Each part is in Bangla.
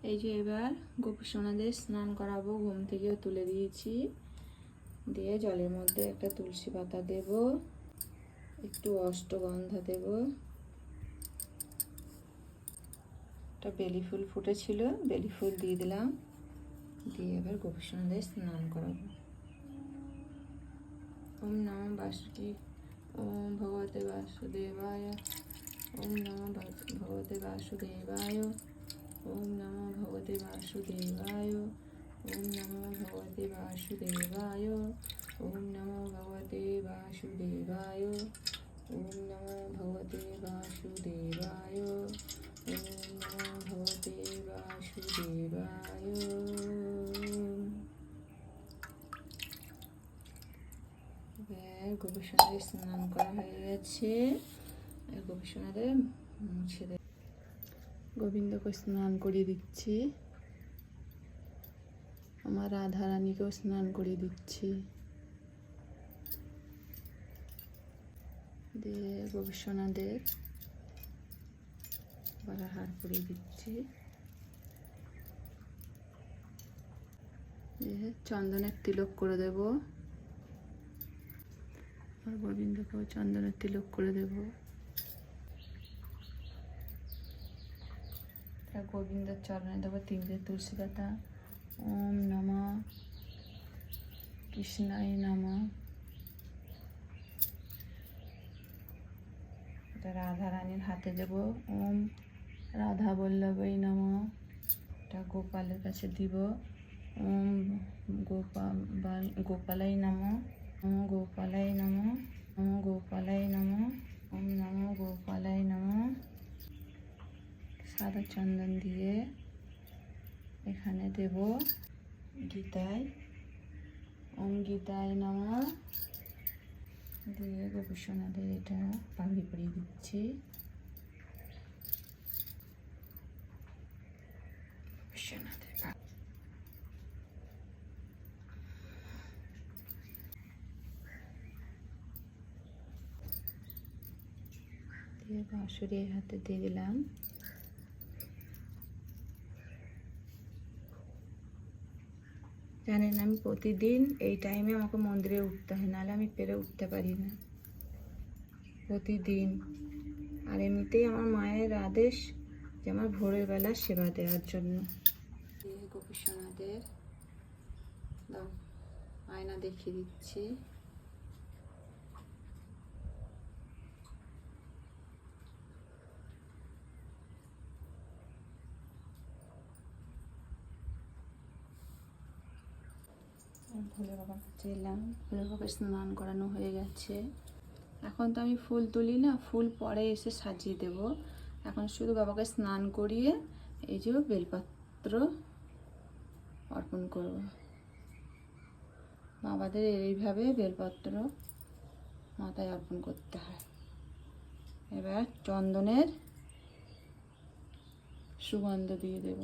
এই যে এবার গোপী সোনাদের স্নান করাবো। ঘুম থেকেও তুলে দিয়েছি, দিয়ে জলের মধ্যে একটা তুলসী পাতা দেব, একটু অষ্টগন্ধা দেব, একটা বেলি ফুল ফুটেছিল, বেলি ফুল দিয়ে দিলাম, দিয়ে এবার গোপী সোনাদের স্নান করাবো। ওম নমঃ বাসুকি ওম ভগবতে বাসুদেবায়, ওম নমঃ ভগবতে বাসুদেবায়, ওম নমঃ ভগবতে বাসুদেবায়, ওম নমঃ ভগবতে বাসুদেবায়, ওম নমঃ ভগবতে বাসুদেবায়, ওম নমঃ ভগবতে বাসুদেবায়, ওম নমঃ ভগবতে বাসুদেবায়। গোপী সোনাদের স্নান করা হয়ে গেছে। গোপী সোনাদের মুছে দেব। গোবিন্দকে স্নান করিয়ে দিচ্ছি, আমার রাধা রানীকেও স্নান করিয়ে দিচ্ছি, দিয়ে গোপী সোনাদের গলার হার পরিয়ে দিচ্ছি, দিয়ে চন্দনের তিলক করে দেব। আর গোবিন্দকেও চন্দনের তিলক করে দেব। গোবিন্দর চরণে দেবো 3টে তুলসী পাতা। ওম নমঃ কৃষ্ণায় নমঃ। এটা রাধা রানীর হাতে দেব। ওম রাধা বল্লভৈ নমঃ। এটা গোপালের কাছে দিব। ওম গোপালাই নমঃ। ওম গোপালাই নমঃ। ওম গোপালাই নমঃ। ওম নমঃ গোপালাই নমঃ। সাদা চন্দন দিয়ে এখানে দেব গীতায়। ওম গীতায় নমঃ। দিয়ে গোপী সোনাদের এটা পাগড়ি পরিয়ে দিচ্ছি। দিয়ে বাঁশুরির হাতে দিয়ে দিলাম। জানেন আমি প্রতিদিন এই টাইমে আমাকে মন্দিরে উঠতে হয়, নাহলে আমি পেরে উঠতে পারি না প্রতিদিন। আর এমনিতেই আমার মায়ের আদেশ যে আমার ভোরের বেলা সেবা দেওয়ার জন্য। গোপী সোনাদের আয়না দেখিয়ে দিচ্ছি। ভোলে বাবার কাছে এলাম, ভোলে বাবাকে স্নান করানো হয়ে গেছে। এখন তো আমি ফুল তুলি না, ফুল পরে এসে সাজিয়ে দেব। এখন শুধু বাবাকে স্নান করিয়ে এই যে বেলপত্র অর্পণ করব। বাবাদের এইভাবে বেলপত্র মাথায় অর্পণ করতে হয়। এবার চন্দনের সুগন্ধ দিয়ে দেব।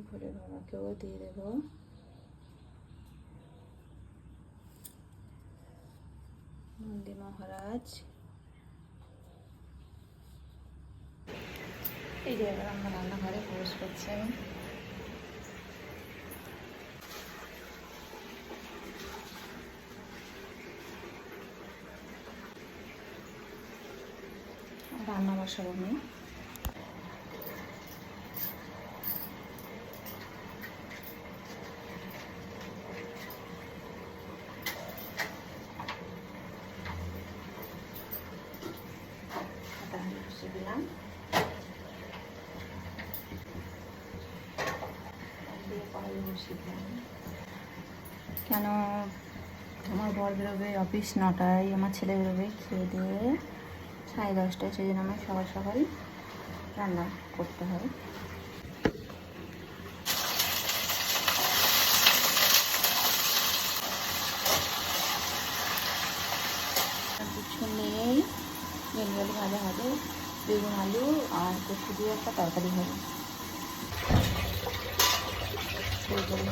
ভোলে বাবাকেও দিয়ে দেব। নন্দী মহারাজ, এই যে এবার আমরা রান্নাঘরে প্রবেশ করছেন। রান্না বসাবো আমি। দিলাম কেন আমার বর বেরোবে অফিস 9টায়, আমার ছেলে বেরোবে খেয়ে দিয়ে 10:30টায়, সেই জন্য আমার সকাল সকাল রান্না করতে হয়। কিছু নেই, বেলবেলি ভাজা হবে, বেগুন আলু আর কচু দিয়ে একটা তরকারি হবে। সেই জন্য।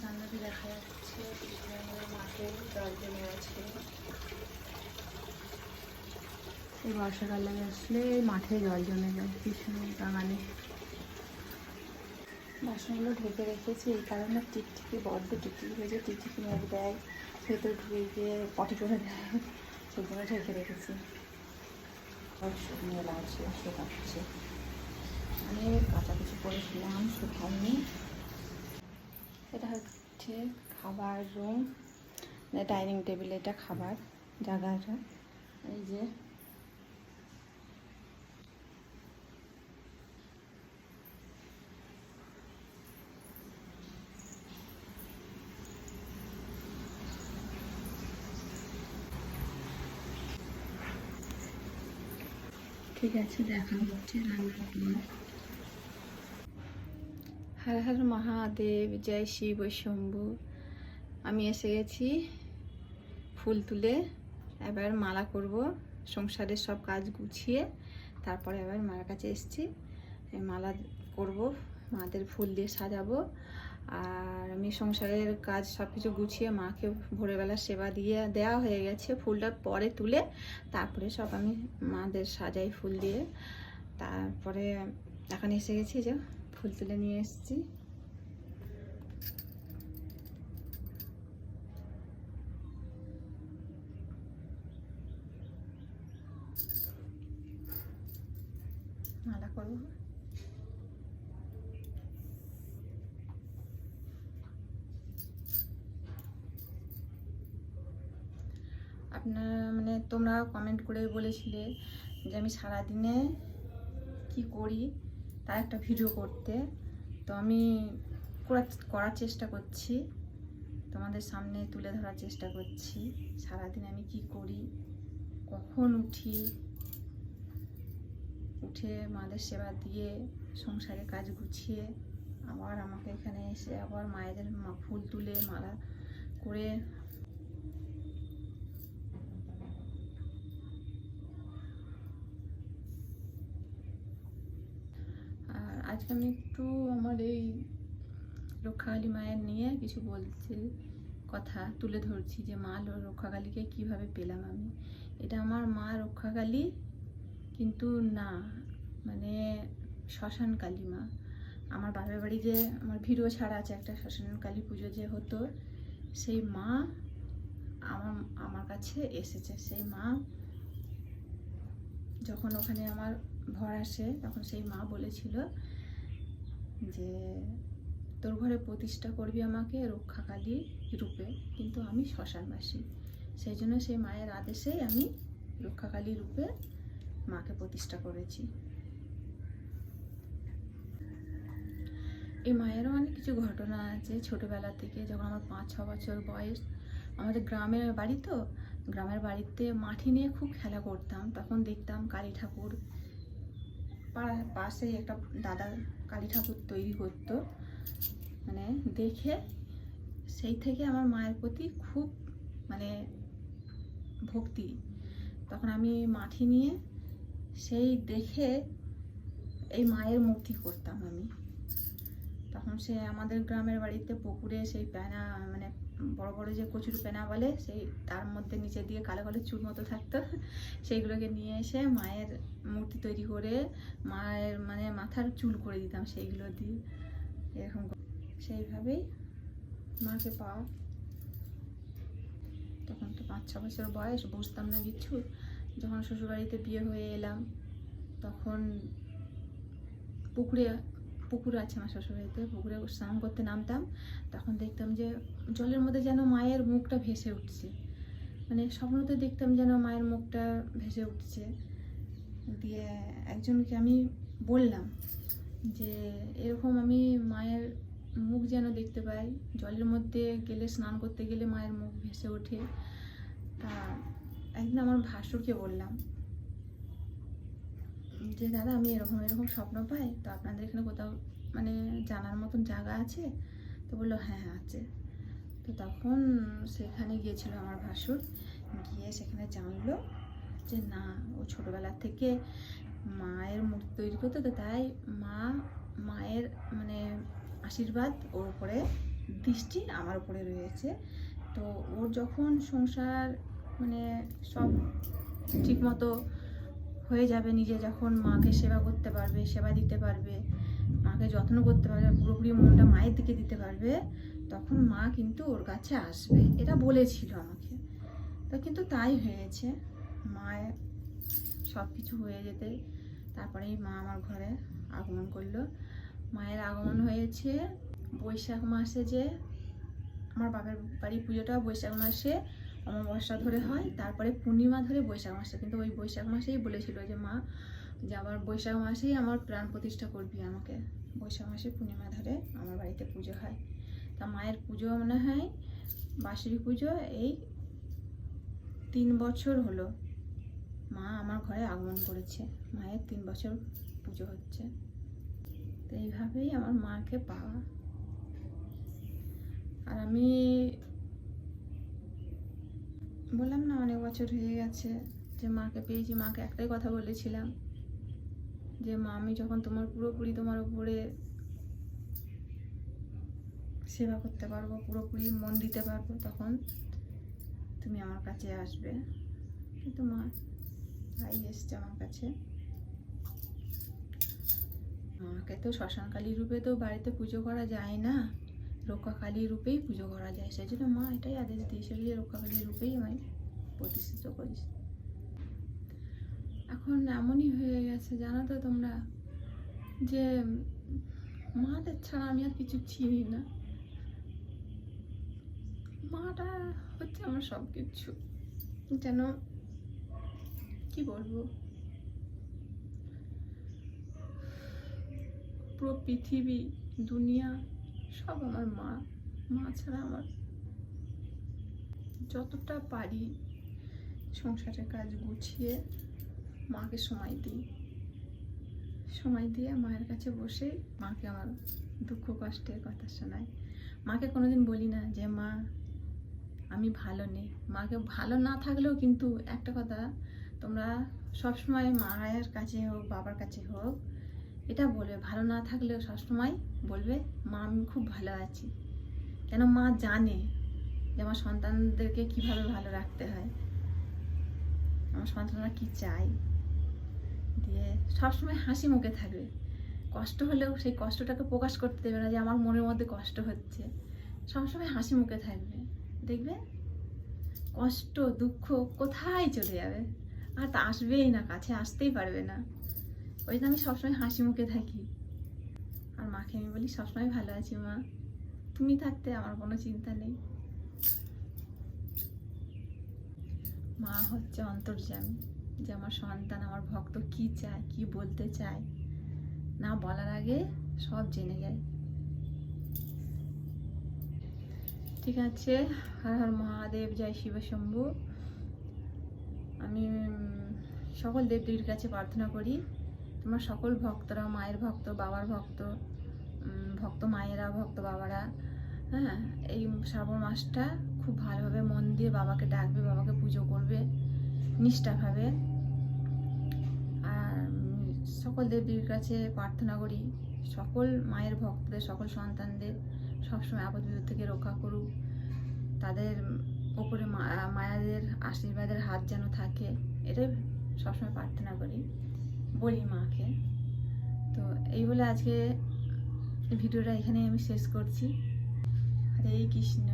জানলাতে দেখা যাচ্ছে পিছনে আমাদের মাঠে জল জমে আছে। এই বর্ষাকালে আসলে মাঠে জল জমে যায় পিছনে বাগানে। বাসনগুলো ঢেকে রেখেছি এই কারণে টিকটিকি বড্ড টিকটিকি হয়েছে, টিকটিকি মুখ দেয়, ভেতরে ঢুকে গিয়ে পটি করে দেয়, সেগুলো ঢেকে রেখেছি। শুকনো লাগছে, শুকাচ্ছে। আমি কাঁচা কিছু করেছিলাম, শুকায়নি। এটা হচ্ছে খাবার রুম, ডাইনিং টেবিল, এটা খাবার জায়গাটা। এই যে ঠিক আছে, দেখা হচ্ছে রান্নার পর। হর হর মহাদেব, জয় শিব শম্ভু। আমি এসে গেছি ফুল তুলে, এবার মালা করব। সংসারের সব কাজ গুছিয়ে তারপরে এবার মার কাছে এসেছি, মালা করব, মাদের ফুল দিয়ে সাজাবো। আর আমি সংসারের কাজ সব কিছু গুছিয়ে মাকে ভোরবেলা সেবা দিয়ে দেওয়া হয়ে গেছে। ফুলটা পরে তুলে তারপরে সব আমি মাদের সাজাই ফুল দিয়ে। তারপরে এখন এসে গেছি, যে ফুল তুলে নিয়ে এসেছি। মালা করবো। আপনারা মানে তোমরা কমেন্ট করে বলেছিলে যে আমি সারাদিনে কি করি তার একটা ভিডিও করতে, তো আমি করার চেষ্টা করছি, তোমাদের সামনে তুলে ধরার চেষ্টা করছি। সারাদিন আমি কি করি, কখন উঠি, উঠে মাদের সেবা দিয়ে সংসারে কাজ গুছিয়ে আবার আমাকে এখানে এসে আবার মায়েদের ফুল তুলে মালা করে। আর আজকে আমি একটু আমার এই রক্ষাকালী মায়ের নিয়ে কিছু বলছি, কথা তুলে ধরছি, যে মা রক্ষাকালীকে কিভাবে পেলাম আমি। এটা আমার মা রক্ষাকালী কিন্তু না, মানে শ্মশান কালী মা। আমার বাপের বাড়ি যে আমার ভিডিও ছাড়া আছে একটা, শ্মশান কালী পুজো যে হতো, সেই মা আমার কাছে এসেছে। সেই মা যখন ওখানে আমার ভর আসে, তখন সেই মা বলেছিল যে তোর ঘরে প্রতিষ্ঠা করবি আমাকে রক্ষাকালী রূপে, কিন্তু আমি শ্মশানবাসী। সেই জন্য সেই মায়ের আদেশেই আমি রক্ষাকালী রূপে মাকে প্রতিষ্ঠা করেছি। এই মায়েরও অনেক কিছু ঘটনা আছে। ছোটোবেলা থেকে যখন আমার 5-6 বছর বয়স, আমাদের গ্রামের বাড়ি তো, গ্রামের বাড়িতে মাটি নিয়ে খুব খেলা করতাম। তখন দেখতাম কালী ঠাকুর, পাশে একটা দাদা কালী ঠাকুর তৈরি করতো, মানে দেখে সেই থেকে আমার মায়ের প্রতি খুব মানে ভক্তি। তখন আমি মাটি নিয়ে সেই দেখে এই মায়ের মূর্তি করতাম আমি। তখন সে আমাদের গ্রামের বাড়িতে পুকুরে সেই পেনা, মানে বড় বড় যে কচুর পেনা বলে, সেই তার মধ্যে নিচে দিয়ে কালো কালো চুল মতো থাকতো, সেইগুলোকে নিয়ে এসে মায়ের মূর্তি তৈরি করে মায়ের মানে মাথার চুল করে দিতাম সেইগুলো দিয়ে। এরকম সেইভাবেই মাকে পাওয়া। তখন তো 5-6 বছর বয়স, বুঝতাম না কিছু। যখন শ্বশুরবাড়িতে বিয়ে হয়ে এলাম, তখন পুকুর আছে আমার শ্বশুরবাড়িতে, পুকুরে স্নান করতে নামতাম। তখন দেখতাম যে জলের মধ্যে যেন মায়ের মুখটা ভেসে উঠছে, মানে স্বপ্নতে দেখতাম যেন মায়ের মুখটা ভেসে উঠছে। দিয়ে একজনকে আমি বললাম যে এরকম আমি মায়ের মুখ যেন দেখতে পাই, জলের মধ্যে গেলে, স্নান করতে গেলে মায়ের মুখ ভেসে ওঠে। তা একদিন আমার ভাসুরকে বললাম যে দাদা আমি এরকম এরকম স্বপ্ন পাই, তো আপনাদের এখানে কোথাও মানে জানার মতন জায়গা আছে? তো বললো হ্যাঁ আছে। তো তখন সেখানে গিয়েছিল আমার ভাসুর, গিয়ে সেখানে জানলো যে না, ও ছোটোবেলার থেকে মায়ের মূর্তি তৈরি করতো, তো তাই মায়ের মানে আশীর্বাদ ওর উপরে, দৃষ্টি আমার উপরে রয়েছে। তো ওর যখন সংসার মানে সব ঠিকমতো হয়ে যাবে, নিজে যখন মাকে সেবা করতে পারবে, সেবা দিতে পারবে, মাকে যত্ন করতে পারবে, পুরোপুরি মনটা মায়ের দিকে দিতে পারবে, তখন মা কিন্তু ওর কাছে আসবে, এটা বলেছিল আমাকে। তো কিন্তু তাই হয়েছে, মায়ের সব কিছু হয়ে যেতে তারপরেই মা আমার ঘরে আগমন করলো। মায়ের আগমন হয়েছে বৈশাখ মাসে, যে আমার বাপের বাড়ি পুজোটা বৈশাখ মাসে অমাবস্যা ধরে হয়, তারপরে পূর্ণিমা ধরে বৈশাখ মাসে। কিন্তু ওই বৈশাখ মাসেই বলেছিল যে মা, যে আবার বৈশাখ মাসেই আমার প্রাণ প্রতিষ্ঠা করবি আমাকে, বৈশাখ মাসে পূর্ণিমা ধরে আমার বাড়িতে পুজো হয়। তা মায়ের পুজো মনে হয় বাসুরি পুজো এই 3 বছর হলো মা আমার ঘরে আগমন করেছে, মায়ের 3 বছর পুজো হচ্ছে। তো এইভাবেই আমার মাকে পাওয়া। আর আমি বললাম না অনেক বছর হয়ে গেছে যে মাকে পেয়েছি, মাকে একটাই কথা বলেছিলাম যে মা, আমি যখন তোমার পুরোপুরি তোমার উপরে সেবা করতে পারবো, পুরোপুরি মন দিতে পারবো, তখন তুমি আমার কাছে আসবে। কিন্তু মা তাই এসছে আমার কাছে। মাকে তো শ্মশানকালী রূপে তো বাড়িতে পুজো করা যায় না, রক্ষাকালী রূপেই পুজো করা যায়। সেই জন্য মা এটাই আদেশ দিয়েছিল যে রক্ষাকালী রূপেই আমি প্রতিষ্ঠিত করিস। এখন এমনই হয়ে গেছে জানো তো তোমরা, যে মাদের ছাড়া আমি আর কিছু চিনি না। মাটা হচ্ছে আমার সব কিছু, যেন কি বলবো, পুরো পৃথিবী দুনিয়া সব আমার মা। মা ছাড়া আমার যতটা পারি সংসারের কাজ গুছিয়ে মাকে সময় দিই, সময় দিয়ে মায়ের কাছে বসে মাকে আমার দুঃখ কষ্টের কথা শোনাই। মাকে কোনোদিন বলি না যে মা আমি ভালো নেই। মাকে ভালো না থাকলেও কিন্তু একটা কথা, তোমরা সবসময় মায়ের কাছে হোক বাবার কাছে হোক এটা বলবে, ভালো না থাকলেও সবসময় বলবে মা আমি খুব ভালো আছি। কেন মা জানে যে আমার সন্তানদেরকে কিভাবে ভালো রাখতে হয়, আমার সন্তানরা কি চাই, দিয়ে সবসময় হাসি মুখে থাকবে। কষ্ট হলেও সেই কষ্টটাকে প্রকাশ করতে দেবে না যে আমার মনের মধ্যে কষ্ট হচ্ছে, সবসময় হাসি মুখে থাকবে। দেখবে কষ্ট দুঃখ কোথায় চলে যাবে, আর তা আসবেই না, কাছে আসতেই পারবে না। ওই জন্য আমি সবসময় হাসি মুখে থাকি। আর মাকে আমি বলি সবসময় ভালো আছি মা, তুমি থাকতে আমার কোনো চিন্তা নেই। মা হচ্ছে অন্তর্যামী, যে আমার সন্তান আমার ভক্ত কি চায়, কি বলতে চায়, না বলার আগে সব জেনে যায়। ঠিক আছে, হর হর মহাদেব, জয় শিব শম্ভু। আমি সকল দেবদেবীর কাছে প্রার্থনা করি তোমার সকল ভক্তরা, মায়ের ভক্ত, বাবার ভক্ত, ভক্ত মায়েরা, ভক্ত বাবারা, হ্যাঁ, এই শ্রাবণ মাসটা খুব ভালোভাবে মন দিয়ে বাবাকে ডাকবে, বাবাকে পুজো করবে নিষ্ঠাভাবে। আর সকল দেবদেবীর কাছে প্রার্থনা করি সকল মায়ের ভক্তদের, সকল সন্তানদের সবসময় আপদ বিপদ থেকে রক্ষা করুক, তাদের ওপরে মায়াদের আশীর্বাদের হাত যেন থাকে, এটাই সবসময় প্রার্থনা করি, বলি মাকে। তো এই বলে আজকে ভিডিওটা এখানে আমি শেষ করছি। হরে কৃষ্ণ।